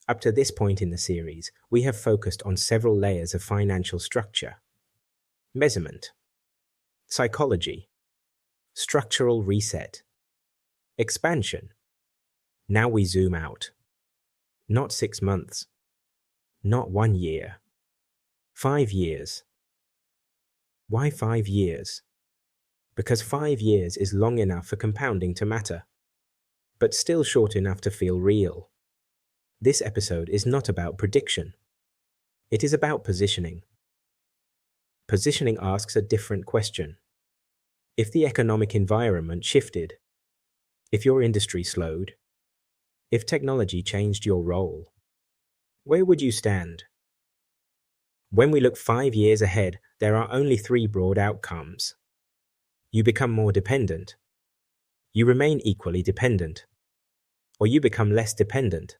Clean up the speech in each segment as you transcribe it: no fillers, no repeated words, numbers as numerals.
Up to this point in the series, we have focused on several layers of financial structure: measurement, psychology, structural reset, expansion. Now we zoom out. Not 6 months, not 1 year, 5 years. Why 5 years? Because 5 years is long enough for compounding to matter, but still short enough to feel real. This episode is not about prediction. It is about positioning. Positioning asks a different question. If the economic environment shifted, if your industry slowed, if technology changed your role, where would you stand? When we look 5 years ahead, there are only 3 broad outcomes. You become more dependent, you remain equally dependent, or you become less dependent.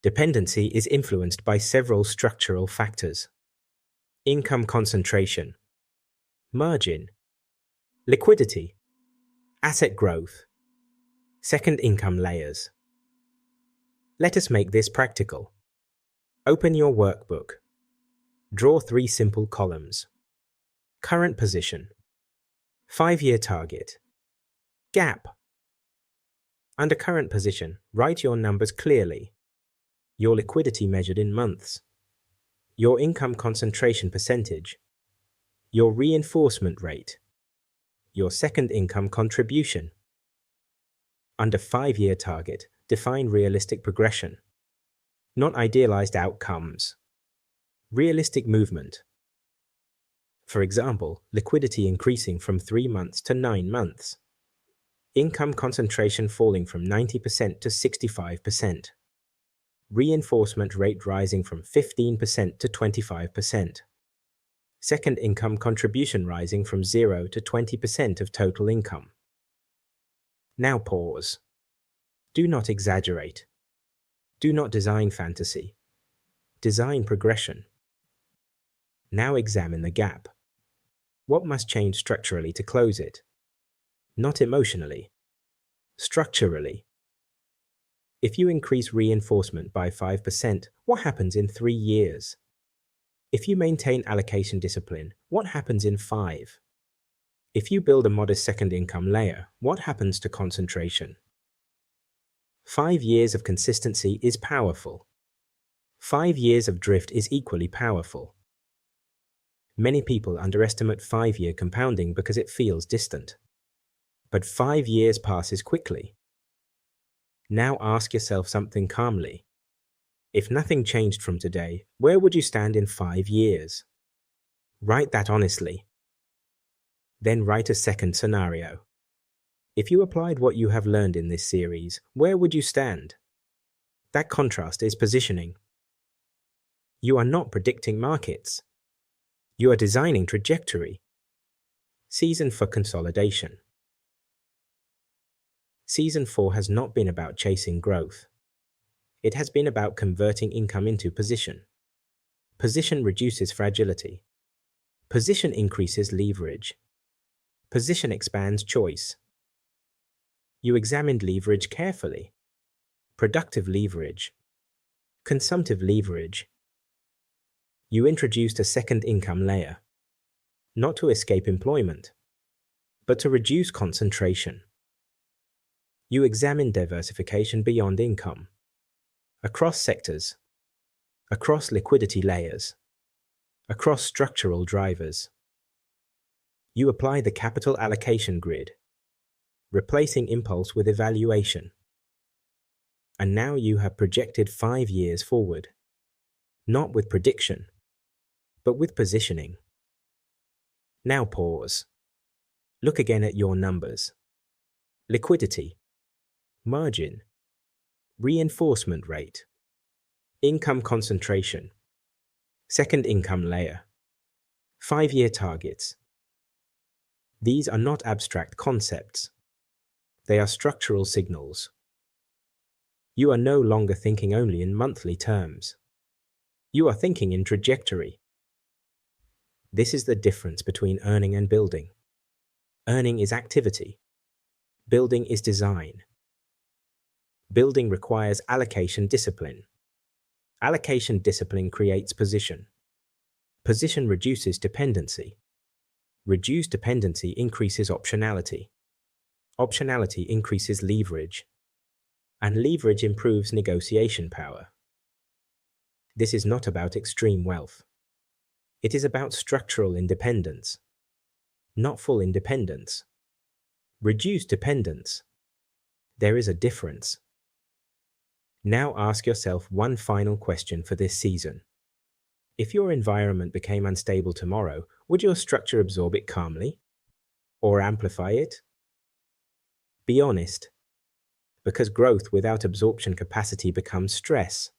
Dependency is influenced by several structural factors: income concentration, margin, liquidity, asset growth, second income layers. Let us make this practical. Open your workbook. Draw 3 simple columns: current position, 5-year target, gap. Under current position, write your numbers clearly: your liquidity measured in months, your income concentration percentage, your reinforcement rate, your second income contribution. Under 5-year target, define realistic progression, not idealized outcomes. Realistic movement. For example, liquidity increasing from 3 months to 9 months. Income concentration falling from 90% to 65%. Reinforcement rate rising from 15% to 25%. Second income contribution rising from 0 to 20% of total income. Now pause. Do not exaggerate. Do not design fantasy. Design progression. Now examine the gap. What must change structurally to close it? Not emotionally. Structurally. If you increase reinforcement by 5%, what happens in 3 years? If you maintain allocation discipline, what happens in 5? If you build a modest second income layer, what happens to concentration? 5 years of consistency is powerful. 5 years of drift is equally powerful. Many people underestimate 5-year compounding because it feels distant. But 5 years passes quickly. Now ask yourself something calmly. If nothing changed from today, where would you stand in 5 years? Write that honestly. Then write a second scenario. If you applied what you have learned in this series, where would you stand? That contrast is positioning. You are not predicting markets. You are designing trajectory. Season for consolidation. Season 4 has not been about chasing growth. It has been about converting income into position. Position reduces fragility. Position increases leverage. Position expands choice. You examined leverage carefully. Productive leverage. Consumptive leverage. You introduced a second income layer, not to escape employment, but to reduce concentration. You examined diversification beyond income, across sectors, across liquidity layers, across structural drivers. You apply the capital allocation grid, replacing impulse with evaluation. And now you have projected 5 years forward, not with prediction, but with positioning. Now pause. Look again at your numbers. Liquidity, margin, reinforcement rate, income concentration, second income layer, 5-year targets. These are not abstract concepts. They are structural signals. You are no longer thinking only in monthly terms. You are thinking in trajectory. This is the difference between earning and building. Earning is activity. Building is design. Building requires allocation discipline. Allocation discipline creates position. Position reduces dependency. Reduced dependency increases optionality. Optionality increases leverage. And leverage improves negotiation power. This is not about extreme wealth. It is about structural independence, not full independence. Reduced dependence. There is a difference. Now ask yourself one final question for this season. If your environment became unstable tomorrow, would your structure absorb it calmly? Or amplify it? Be honest, because growth without absorption capacity becomes stress.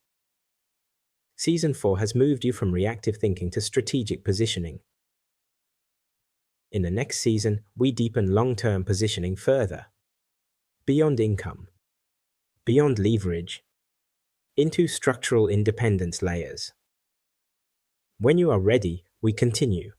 Season 4 has moved you from reactive thinking to strategic positioning. In the next season, we deepen long-term positioning further. Beyond income, beyond leverage, into structural independence layers. When you are ready, we continue.